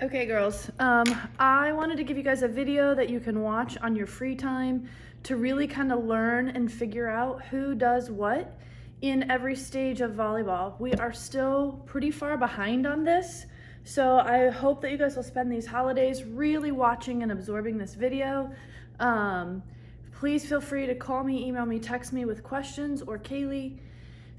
Okay, girls, I wanted to give you guys a video that you can watch on your free time to really kind of learn and figure out who does what in every stage of volleyball. We are still pretty far behind on this, so I hope that you guys will spend these holidays really watching and absorbing this video. Please feel free to call me, email me, text me with questions, or Kaylee.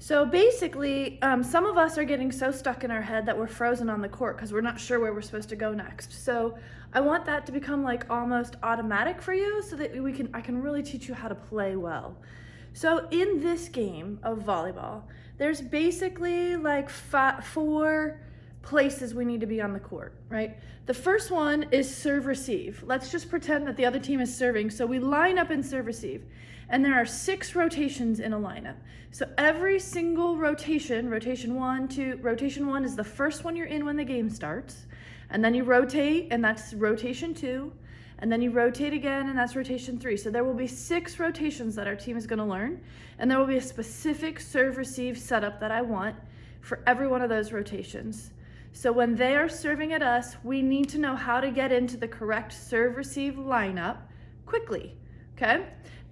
So basically, some of us are getting so stuck in our head that we're frozen on the court because we're not sure where we're supposed to go next. So I want that to become like almost automatic for you so that I can really teach you how to play well. So in this game of volleyball, there's basically like four places we need to be on the court, right? The first one is serve receive. Let's just pretend that the other team is serving. So we line up in serve receive, and there are 6 rotations in a lineup. So every single rotation, rotation one is the first one you're in when the game starts, and then you rotate, and that's rotation 2, and then you rotate again, and that's rotation 3. So there will be 6 rotations that our team is going to learn, and there will be a specific serve receive setup that I want for every one of those rotations. So when they are serving at us, we need to know how to get into the correct serve receive lineup quickly, okay?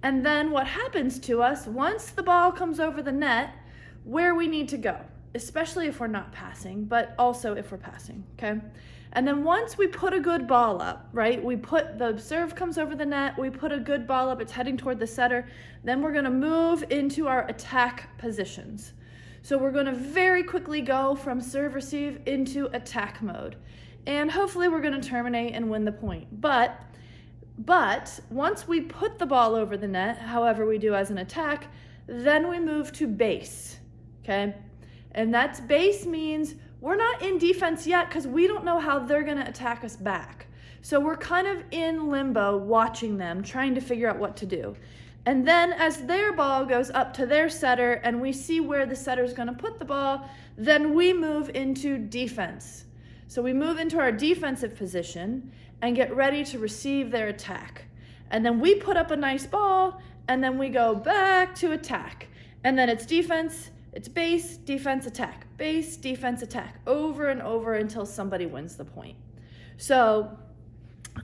And then what happens to us once the ball comes over the net, where we need to go, especially if we're not passing, but also if we're passing, okay? And then once we put a good ball up, right? The serve comes over the net, we put a good ball up, it's heading toward the setter, then we're gonna move into our attack positions. So we're gonna very quickly go from serve receive into attack mode. And hopefully we're gonna terminate and win the point. But once we put the ball over the net, however we do as an attack, then we move to base, okay? And that's base means we're not in defense yet because we don't know how they're gonna attack us back. So we're kind of in limbo watching them, trying to figure out what to do. And then as their ball goes up to their setter and we see where the setter's gonna put the ball, then we move into defense. So we move into our defensive position and get ready to receive their attack. And then we put up a nice ball and then we go back to attack. And then it's defense, it's base, defense, attack, base, defense, attack, over and over until somebody wins the point. So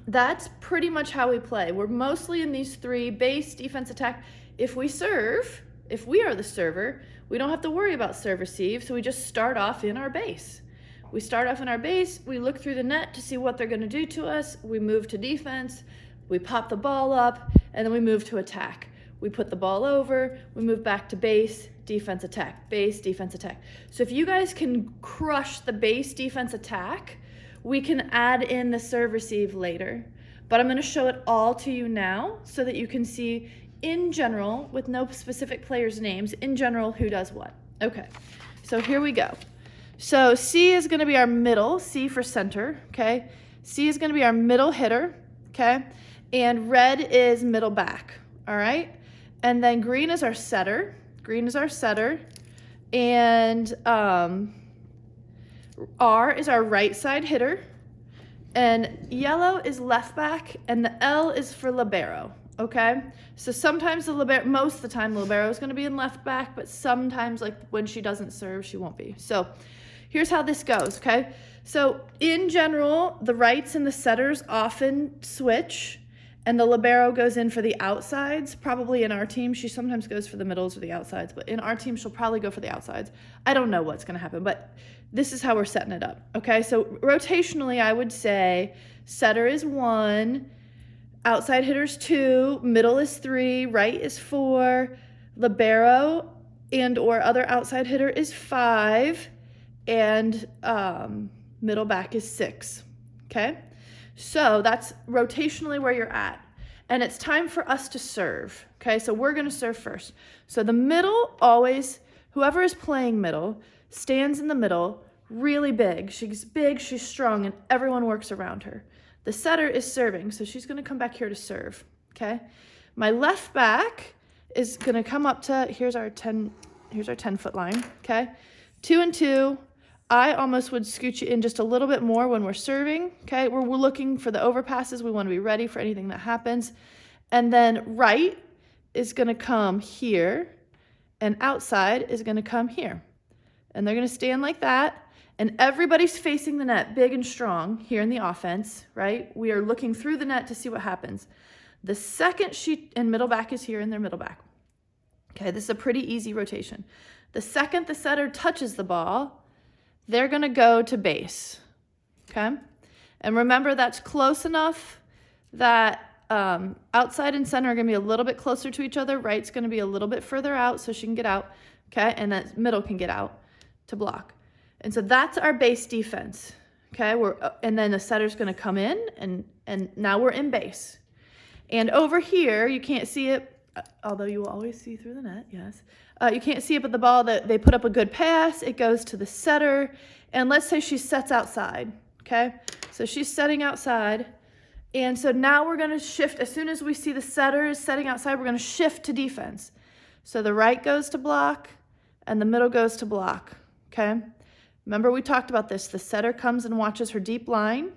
that's pretty much how we play. We're mostly in these 3, base, defense, attack. If we serve, if we are the server, we don't have to worry about serve receive, so we just start off in our base. We start off in our base, we look through the net to see what they're gonna do to us, we move to defense, we pop the ball up, and then we move to attack. We put the ball over, we move back to base, defense, attack, base, defense, attack. So if you guys can crush the base, defense, attack, we can add in the serve receive later. But I'm gonna show it all to you now so that you can see in general, with no specific players' names, in general, who does what. Okay, so here we go. So C is gonna be our middle, C for center, okay? C is gonna be our middle hitter, okay? And red is middle back, all right? And then green is our setter, and R is our right side hitter, and yellow is left back, and the L is for libero, okay? So sometimes most of the time, libero is gonna be in left back, but sometimes, like when she doesn't serve, she won't be. So here's how this goes, okay? So in general, the rights and the setters often switch, and the libero goes in for the outsides. Probably in our team, she sometimes goes for the middles or the outsides, but in our team, she'll probably go for the outsides. I don't know what's gonna happen, but this is how we're setting it up, okay? So rotationally, I would say setter is 1, outside hitter's 2, middle is 3, right is 4, libero and or other outside hitter is 5, and middle back is 6, okay? So that's rotationally where you're at. And it's time for us to serve, okay? So we're gonna serve first. So the middle always, whoever is playing middle, stands in the middle, really big. She's big, she's strong, and everyone works around her. The setter is serving, so she's gonna come back here to serve, okay? My left back is gonna come up to, here's our 10-foot line, okay? 2 and 2. I almost would scoot you in just a little bit more when we're serving, okay? We're looking for the overpasses. We want to be ready for anything that happens. And then right is going to come here, and outside is going to come here. And they're going to stand like that. And everybody's facing the net big and strong here in the offense, right? We are looking through the net to see what happens. The second and middle back is here in their middle back. Okay, this is a pretty easy rotation. The second the setter touches the ball, they're gonna go to base, okay? And remember, that's close enough that outside and center are gonna be a little bit closer to each other. Right's gonna be a little bit further out so she can get out, okay? And that middle can get out to block. And so that's our base defense, okay? And then the setter's gonna come in and now we're in base. And over here, you can't see it, although you will always see through the net, yes. You can't see it, but the ball, that they put up a good pass, it goes to the setter, and let's say she sets outside, okay? So she's setting outside, and so now we're gonna shift. As soon as we see the setter is setting outside, we're gonna shift to defense. So the right goes to block, and the middle goes to block, okay? Remember we talked about this. The setter comes and watches her deep line,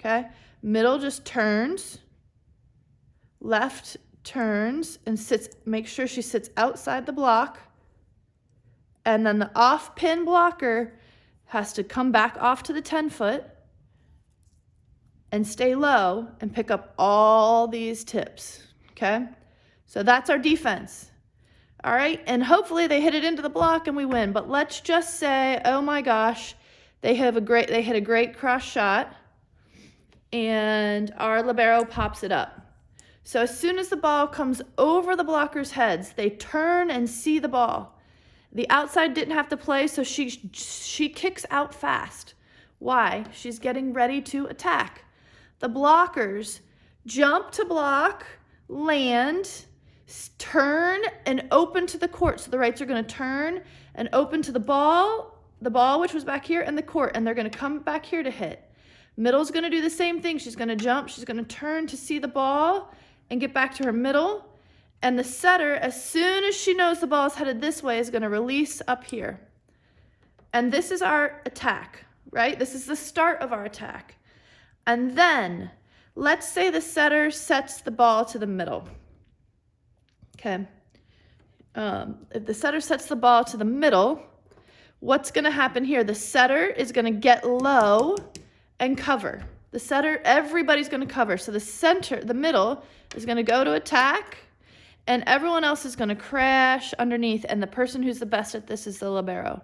okay? Middle just turns, left turns and sits, make sure she sits outside the block, and then the off pin blocker has to come back off to the 10-foot and stay low and pick up all these tips, okay? So that's our defense, all right? And hopefully they hit it into the block and we win, but let's just say, oh my gosh, they hit a great cross shot and our libero pops it up. So as soon as the ball comes over the blockers' heads, they turn and see the ball. The outside didn't have to play, so she kicks out fast. Why? She's getting ready to attack. The blockers jump to block, land, turn, and open to the court. So the rights are going to turn and open to the ball which was back here, and the court, and they're going to come back here to hit. Middle's going to do the same thing. She's going to jump. She's going to turn to see the ball and get back to her middle. And the setter, as soon as she knows the ball is headed this way, is going to release up here. And this is our attack, right? This is the start of our attack. And then, let's say the setter sets the ball to the middle. Okay. If the setter sets the ball to the middle, what's going to happen here? The setter is going to get low and cover. The setter, everybody's going to cover. So the middle is going to go to attack, and everyone else is going to crash underneath, and the person who's the best at this is the libero.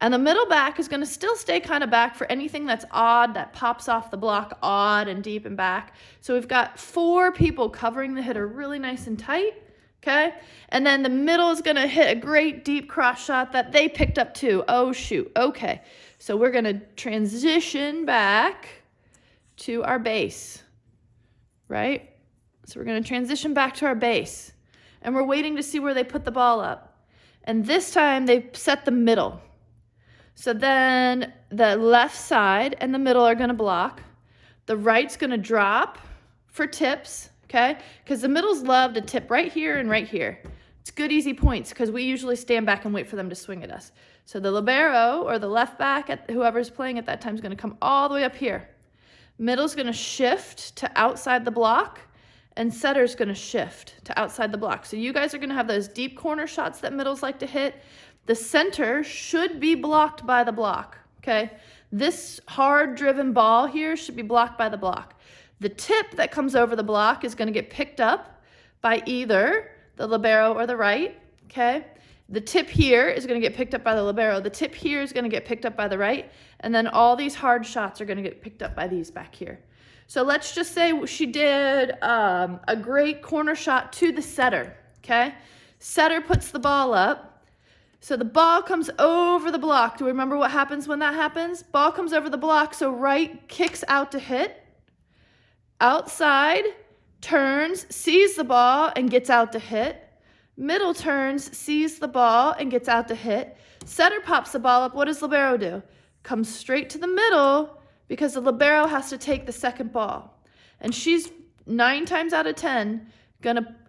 And the middle back is going to still stay kind of back for anything that's odd, that pops off the block odd and deep and back. So we've got 4 people covering the hitter really nice and tight, okay? And then the middle is going to hit a great deep cross shot that they picked up too. Oh, shoot. Okay. So we're going to transition back to our base, right? So we're going to transition back to our base, and we're waiting to see where they put the ball up. And this time they set the middle. So then the left side and the middle are going to block. The right's going to drop for tips, okay? Because the middles love to tip right here and right here. It's good, easy points because we usually stand back and wait for them to swing at us. So the libero or the left back, whoever's playing at that time, is going to come all the way up here. Middle's going to shift to outside the block, and setter's going to shift to outside the block. So you guys are going to have those deep corner shots that middles like to hit. The center should be blocked by the block, okay? This hard-driven ball here should be blocked by the block. The tip that comes over the block is going to get picked up by either the libero or the right, okay? The tip here is going to get picked up by the libero. The tip here is going to get picked up by the right. And then all these hard shots are going to get picked up by these back here. So let's just say she did a great corner shot to the setter, okay? Setter puts the ball up. So the ball comes over the block. Do we remember what happens when that happens? Ball comes over the block, so right kicks out to hit. Outside, turns, sees the ball, and gets out to hit. Middle turns, sees the ball, and gets out to hit. Setter pops the ball up. What does libero do? Comes straight to the middle because the libero has to take the second ball. And she's 9 times out of 10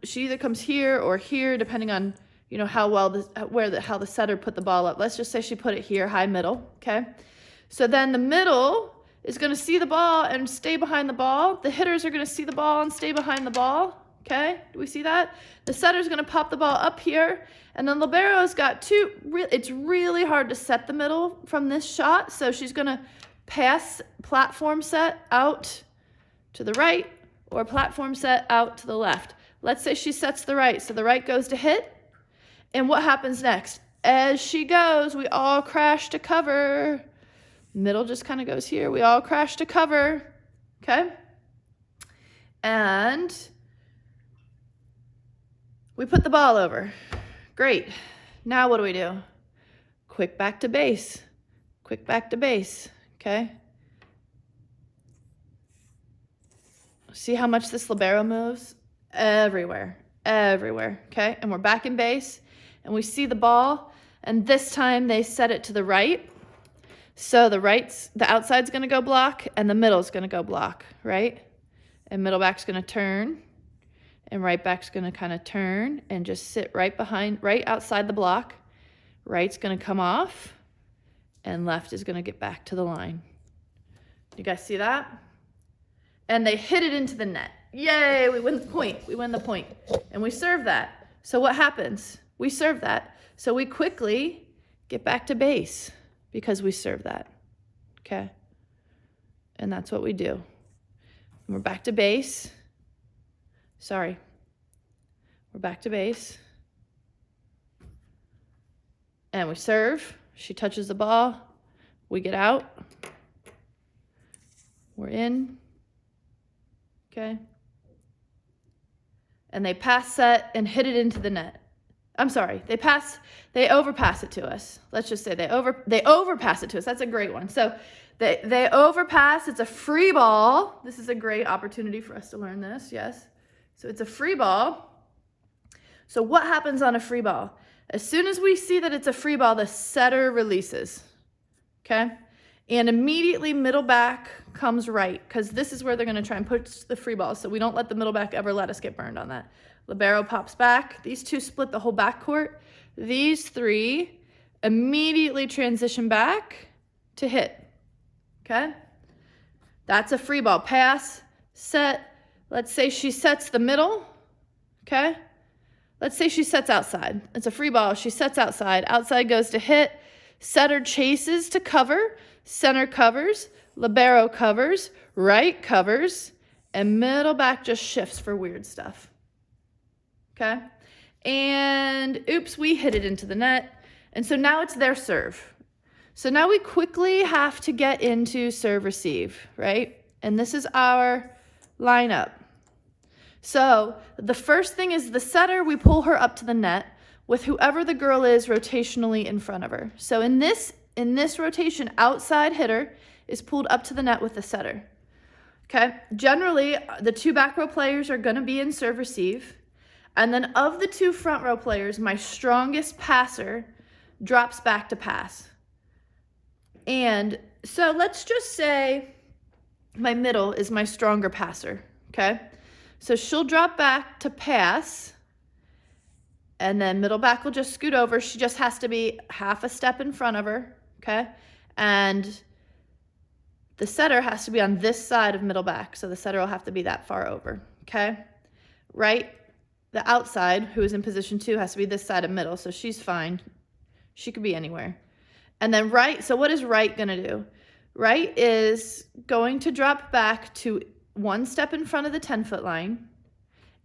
she either comes here or here, depending on how the setter put the ball up. Let's just say she put it here, high middle, okay? So then the middle is going to see the ball and stay behind the ball. The hitters are going to see the ball and stay behind the ball, okay? Do we see that? The setter's gonna pop the ball up here, and then libero's got two, it's really hard to set the middle from this shot, so she's gonna pass platform set out to the right, or platform set out to the left. Let's say she sets the right, so the right goes to hit, and what happens next? As she goes, we all crash to cover. Middle just kind of goes here. We all crash to cover, okay? And we put the ball over. Great. Now what do? Quick back to base. Quick back to base, okay? See how much this libero moves? Everywhere, everywhere, okay? And we're back in base, and we see the ball, and this time they set it to the right. So the outside's gonna go block, and the middle's gonna go block, right? And middle back's gonna turn, and right back's gonna kind of turn and just sit right outside the block. Right's gonna come off, and left is gonna get back to the line. You guys see that? And they hit it into the net. Yay, we win the point. We win the point. And we serve that. So what happens? We serve that. So we quickly get back to base because we serve that, okay? And that's what we do. And we're back to base. Sorry. We're back to base. And we serve. She touches the ball. We get out. We're in. Okay. And they pass set and hit it into the net. I'm sorry, they overpass it to us. Let's just say they overpass it to us. That's a great one. So they overpass, it's a free ball. This is a great opportunity for us to learn this, yes. So it's a free ball. So what happens on a free ball? As soon as we see that it's a free ball, the setter releases, okay? And immediately middle back comes right, because this is where they're gonna try and push the free ball, so we don't let the middle back ever let us get burned on that. Libero pops back. These two split the whole backcourt. These three immediately transition back to hit, okay? That's a free ball. Pass, set. Let's say she sets the middle, okay? Let's say she sets outside. It's a free ball. She sets outside. Outside goes to hit. Setter chases to cover. Center covers. Libero covers. Right covers. And middle back just shifts for weird stuff. Okay? And oops, we hit it into the net. And so now it's their serve. So now we quickly have to get into serve receive, right? And this is our lineup. So the first thing is the setter, we pull her up to the net with whoever the girl is rotationally in front of her. So in this rotation, outside hitter is pulled up to the net with the setter. Okay? Generally, the two back row players are going to be in serve receive. And then of the two front row players, my strongest passer drops back to pass. And so let's just say my middle is my stronger passer, okay? So she'll drop back to pass, and then middle back will just scoot over. She just has to be half a step in front of her, okay? And the setter has to be on this side of middle back, so the setter will have to be that far over, okay? Right? The outside, who is in position 2, has to be this side of middle, so she's fine. She could be anywhere. And then right, so what is right going to do? Right is going to drop back to one step in front of the 10-foot line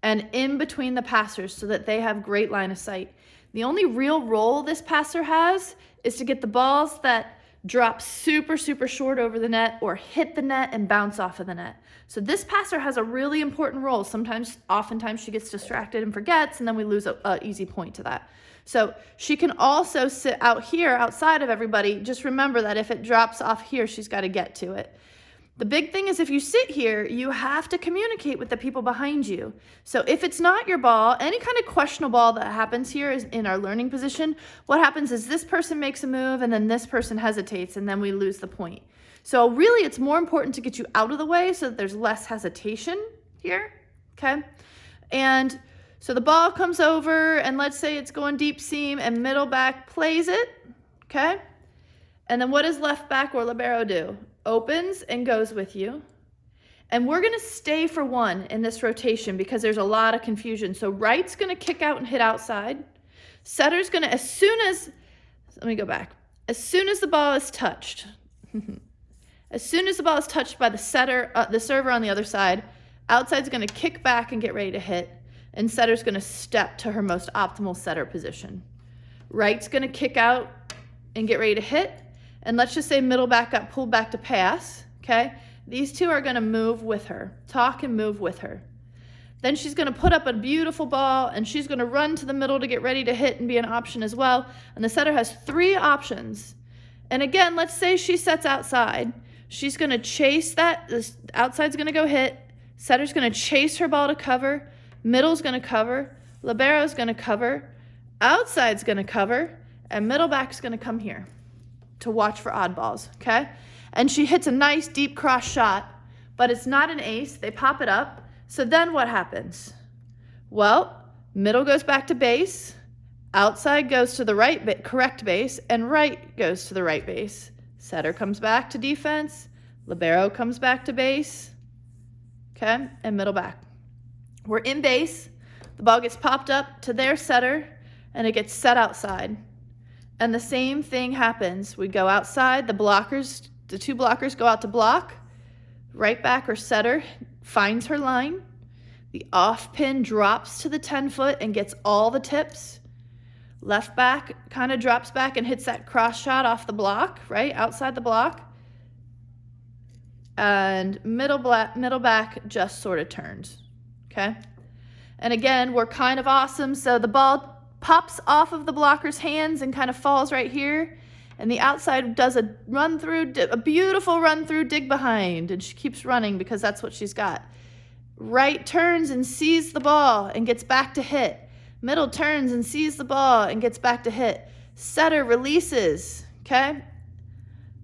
and in between the passers so that they have great line of sight. The only real role this passer has is to get the balls that drop super, super short over the net or hit the net and bounce off of the net. So this passer has a really important role. Oftentimes she gets distracted and forgets, and then we lose an easy point to that. So she can also sit out here outside of everybody. Just remember that if it drops off here, she's got to get to it. The big thing is if you sit here, you have to communicate with the people behind you. So if it's not your ball, any kind of questionable ball that happens here is in our learning position, what happens is this person makes a move and then this person hesitates and then we lose the point. So really it's more important to get you out of the way so that there's less hesitation here, okay? And so the ball comes over and let's say it's going deep seam and middle back plays it, okay? And then what does left back or libero do? Opens and goes with you. And we're gonna stay for one in this rotation because there's a lot of confusion. So right's gonna kick out and hit outside. Setter's gonna, let me go back. As soon as the ball is touched, as soon as the ball is touched by the setter, the server on the other side, outside's gonna kick back and get ready to hit, and setter's gonna step to her most optimal setter position. Right's gonna kick out and get ready to hit, and let's just say middle back got pulled back to pass, okay? These two are gonna move with her, talk and move with her. Then she's gonna put up a beautiful ball, and she's gonna run to the middle to get ready to hit and be an option as well. And the setter has 3 options. And again, let's say she sets outside. She's gonna chase that, this outside's gonna go hit, setter's gonna chase her ball to cover, middle's gonna cover, libero's gonna cover, outside's gonna cover, and middle back's gonna come here to watch for odd balls, okay? And she hits a nice deep cross shot, but it's not an ace. They pop it up. So then what happens? Well, middle goes back to base, outside goes to the right correct base, and right goes to the right base. Setter comes back to defense, libero comes back to base, okay, and middle back. We're in base, the ball gets popped up to their setter, and it gets set outside. And the same thing happens. We go outside, the 2 blockers go out to block, right back or setter finds her line, the off pin drops to the 10-foot and gets all the tips, left back kind of drops back and hits that cross shot off the block, right, outside the block, and middle back just sort of turns, okay? And again, we're kind of awesome, so the ball pops off of the blocker's hands and kind of falls right here. And the outside does a run through, a beautiful run through, dig behind, and she keeps running because that's what she's got. Right turns and sees the ball and gets back to hit. Middle turns and sees the ball and gets back to hit. Setter releases, okay?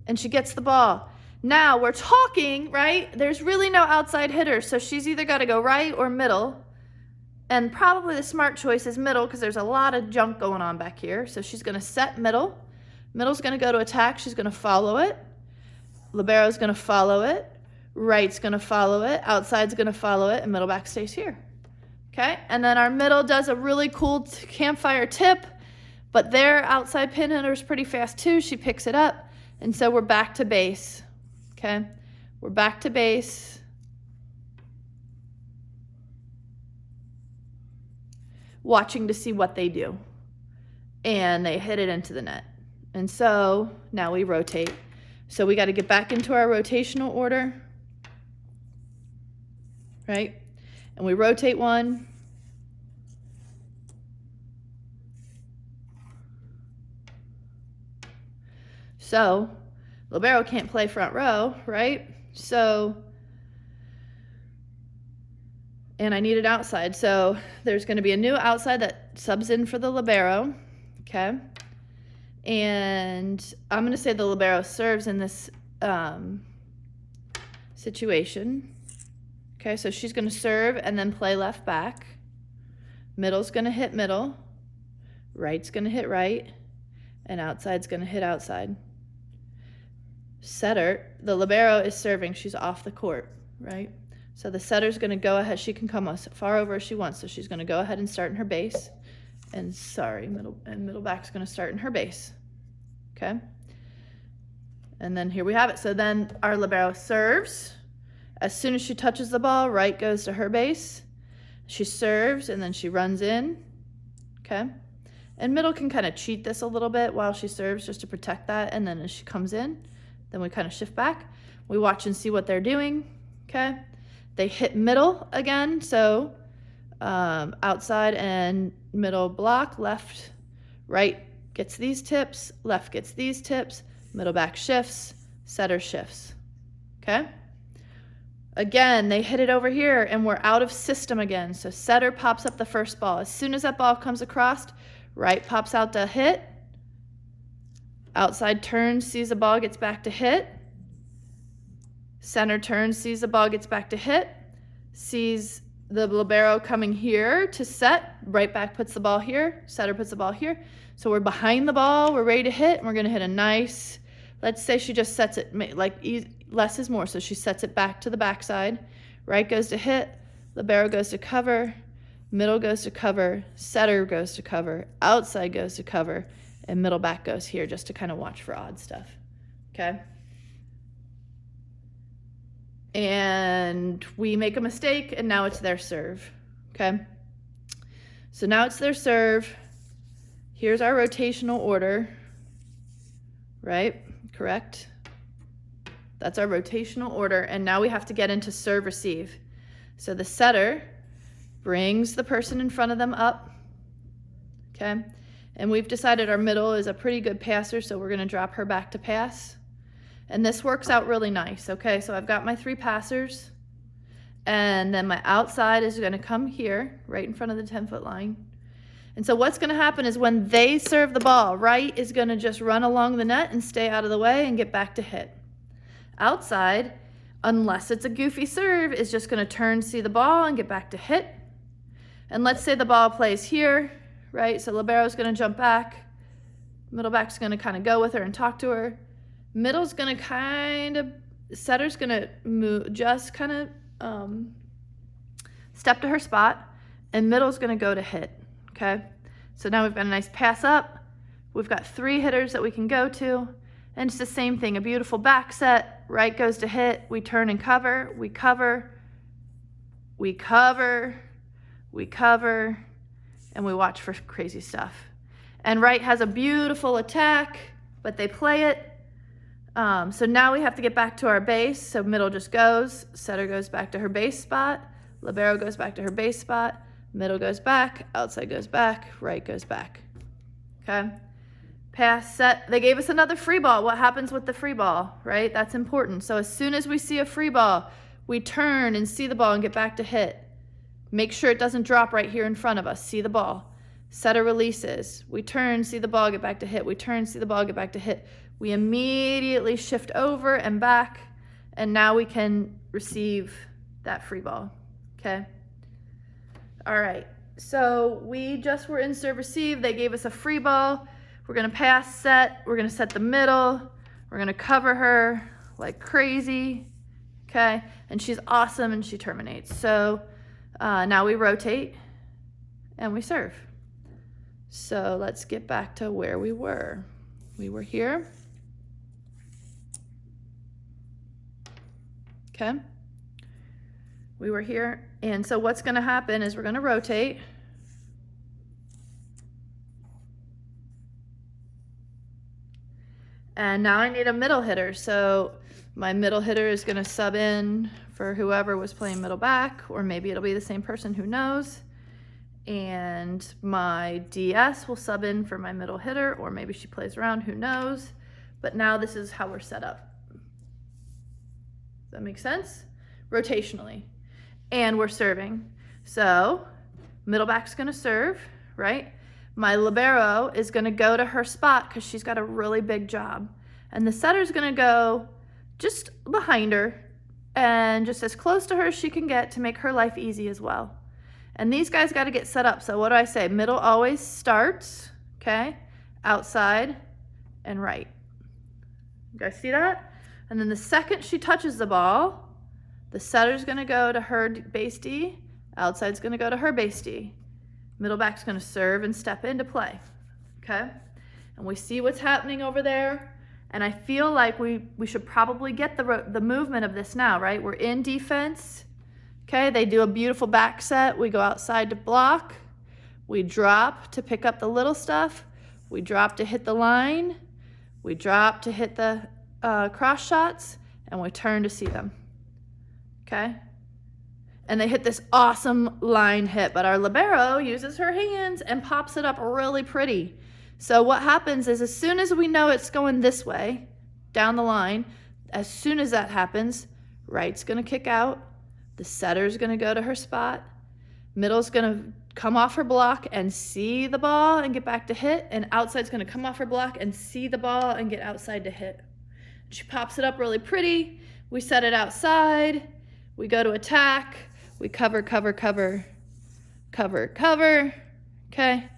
And she gets the ball. Now we're talking, right? There's really no outside hitter, so she's either got to go right or middle. And probably the smart choice is middle because there's a lot of junk going on back here. So she's going to set middle. Middle's going to go to attack. She's going to follow it. Libero's going to follow it. Right's going to follow it. Outside's going to follow it. And middle back stays here. Okay? And then our middle does a really cool campfire tip. But their outside pin hitter is pretty fast too. She picks it up. And so we're back to base. Okay? We're back to base. Watching to see what they do. And they hit it into the net. And so now we rotate. So we got to get back into our rotational order, right? And we rotate one. So libero can't play front row, right? So, and I need an outside. So there's going to be a new outside that subs in for the libero, okay? And I'm going to say the libero serves in this situation. Okay, so she's going to serve and then play left back. Middle's going to hit middle. Right's going to hit right. And outside's going to hit outside. Setter, the libero is serving. She's off the court, right? So the setter's going to go ahead. She can come as far over as she wants. So she's going to go ahead and start in her base. And middle back's going to start in her base. Okay? And then here we have it. So then our libero serves. As soon as she touches the ball, right goes to her base. She serves and then she runs in. Okay? And middle can kind of cheat this a little bit while she serves just to protect that. And then as she comes in, then we kind of shift back. We watch and see what they're doing. Okay? They hit middle again. So outside and middle block, left, right gets these tips, left gets these tips, middle back shifts, setter shifts. Okay? Again, they hit it over here and we're out of system again. So setter pops up the first ball. As soon as that ball comes across, right pops out to hit. Outside turns, sees the ball, gets back to hit. Center turns, sees the ball, gets back to hit. Sees the libero coming here to set. Right back puts the ball here. Setter puts the ball here. So we're behind the ball. We're ready to hit. And we're going to hit a nice, let's say she just sets it, like less is more. So she sets it back to the backside. Right goes to hit, libero goes to cover, middle goes to cover, setter goes to cover, outside goes to cover, and middle back goes here just to kind of watch for odd stuff, okay? And we make a mistake, and now it's their serve, okay? So now it's their serve. Here's our rotational order, right? Correct? That's our rotational order, and now we have to get into serve receive. So the setter brings the person in front of them up, okay? And we've decided our middle is a pretty good passer, so we're gonna drop her back to pass. And this works out really nice, okay? So I've got my 3 passers, and then my outside is gonna come here, right in front of the 10-foot line. And so what's gonna happen is when they serve the ball, right is gonna just run along the net and stay out of the way and get back to hit. Outside, unless it's a goofy serve, is just gonna turn, see the ball, and get back to hit. And let's say the ball plays here, right? So libero's gonna jump back, middle back's gonna kind of go with her and talk to her. Middle's gonna kind of, setter's gonna move, just kind of step to her spot, and middle's gonna go to hit, okay? So now we've got a nice pass up. We've got 3 hitters that we can go to, and it's the same thing, a beautiful back set, right goes to hit, we turn and cover, we cover, we cover, we cover, and we watch for crazy stuff. And right has a beautiful attack, but they play it. So now we have to get back to our base. So middle just goes, setter goes back to her base spot, libero goes back to her base spot, middle goes back, outside goes back, right goes back, okay? Pass, set, they gave us another free ball. What happens with the free ball, right? That's important. So as soon as we see a free ball, we turn and see the ball and get back to hit. Make sure it doesn't drop right here in front of us. See the ball. Setter releases. We turn, see the ball, get back to hit. We turn, see the ball, get back to hit. We immediately shift over and back, and now we can receive that free ball, okay? All right, so we just were in serve receive. They gave us a free ball. We're gonna pass set. We're gonna set the middle. We're gonna cover her like crazy, okay? And she's awesome, and she terminates. So now we rotate and we serve. So let's get back to where we were. We were here. Okay. We were here. And so what's going to happen is we're going to rotate. And now I need a middle hitter. So my middle hitter is going to sub in for whoever was playing middle back, or maybe it'll be the same person, who knows. And my DS will sub in for my middle hitter, or maybe she plays around, who knows. But now this is how we're set up. Does that make sense? Rotationally. And we're serving. So middle back's gonna serve, right? My libero is gonna go to her spot because she's got a really big job. And the setter's gonna go just behind her and just as close to her as she can get to make her life easy as well. And these guys got to get set up. So what do I say? Middle always starts, okay? Outside and right. You guys see that? And then the second she touches the ball, the setter's going to go to her base D, outside's going to go to her base D. Middle back's going to serve and step into play, okay? And we see what's happening over there. And I feel like we should probably get the movement of this now, right? We're in defense. Okay, they do a beautiful back set. We go outside to block. We drop to pick up the little stuff. We drop to hit the line. We drop to hit the cross shots, and we turn to see them. Okay? And they hit this awesome line hit, but our libero uses her hands and pops it up really pretty. So what happens is as soon as we know it's going this way, down the line, as soon as that happens, right's gonna kick out, the setter's gonna go to her spot, middle's gonna come off her block and see the ball and get back to hit, and outside's gonna come off her block and see the ball and get outside to hit. She pops it up really pretty, we set it outside, we go to attack, we cover, cover, cover, cover, cover, okay?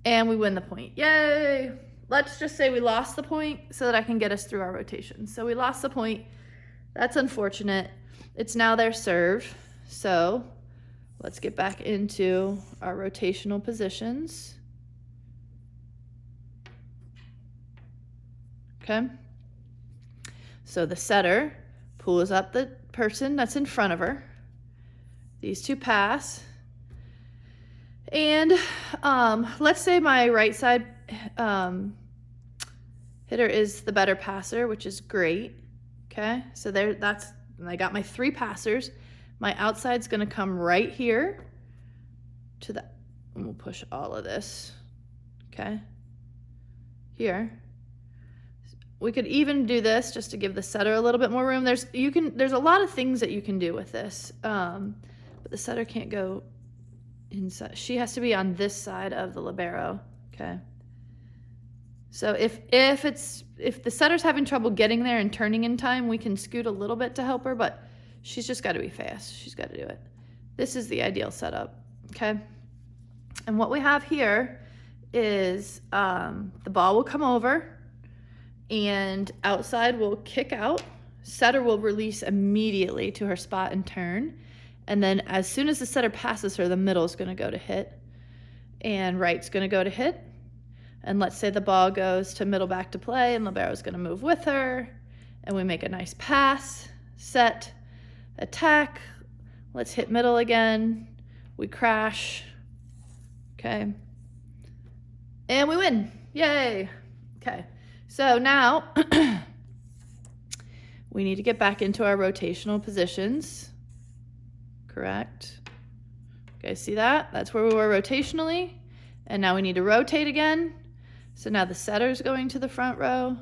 And we win the point, yay! Let's just say we lost the point so that I can get us through our rotation. So we lost the point, that's unfortunate. It's now their serve. So let's get back into our rotational positions. Okay. So the setter pulls up the person that's in front of her. These two pass. And let's say my right side hitter is the better passer, which is great. Okay, so I got my 3 passers. My outside's gonna come right here to the, and we'll push all of this, okay? Here. We could even do this just to give the setter a little bit more room. There's a lot of things that you can do with this, but the setter can't go inside. She has to be on this side of the libero, okay? So if the setter's having trouble getting there and turning in time, we can scoot a little bit to help her, but she's just got to be fast. She's got to do it. This is the ideal setup, okay? And what we have here is the ball will come over and outside will kick out. Setter will release immediately to her spot and turn. And then as soon as the setter passes her, the middle is going to go to hit and right's going to go to hit. And let's say the ball goes to middle back to play and libero's going to move with her. And we make a nice pass, set, attack. Let's hit middle again. We crash. Okay. And we win. Yay. Okay. So now we need to get back into our rotational positions. Correct. Okay, see that? That's where we were rotationally. And now we need to rotate again. So now the setter's going to the front row.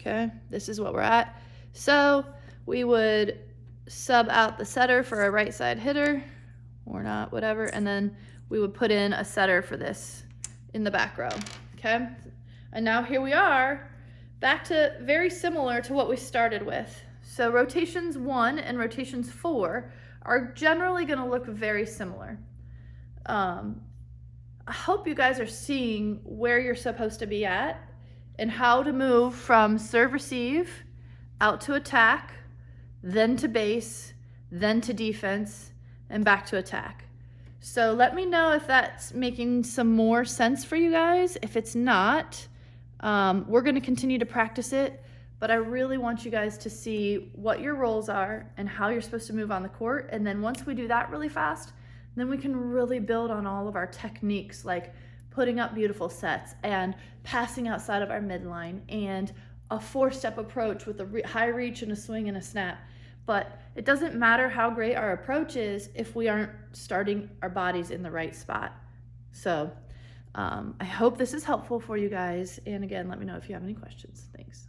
Okay, this is what we're at. So we would sub out the setter for a right side hitter, or not, whatever, and then we would put in a setter for this in the back row, okay? And now here we are, back to very similar to what we started with. So rotations 1 and rotations 4 are generally gonna look very similar. I hope you guys are seeing where you're supposed to be at and how to move from serve receive out to attack, then to base, then to defense, and back to attack. So let me know if that's making some more sense for you guys. If it's not, we're gonna continue to practice it, but I really want you guys to see what your roles are and how you're supposed to move on the court. And then once we do that really fast, then we can really build on all of our techniques, like putting up beautiful sets and passing outside of our midline and a 4-step approach with a high reach and a swing and a snap. But it doesn't matter how great our approach is if we aren't starting our bodies in the right spot. So I hope this is helpful for you guys. And again, let me know if you have any questions. Thanks.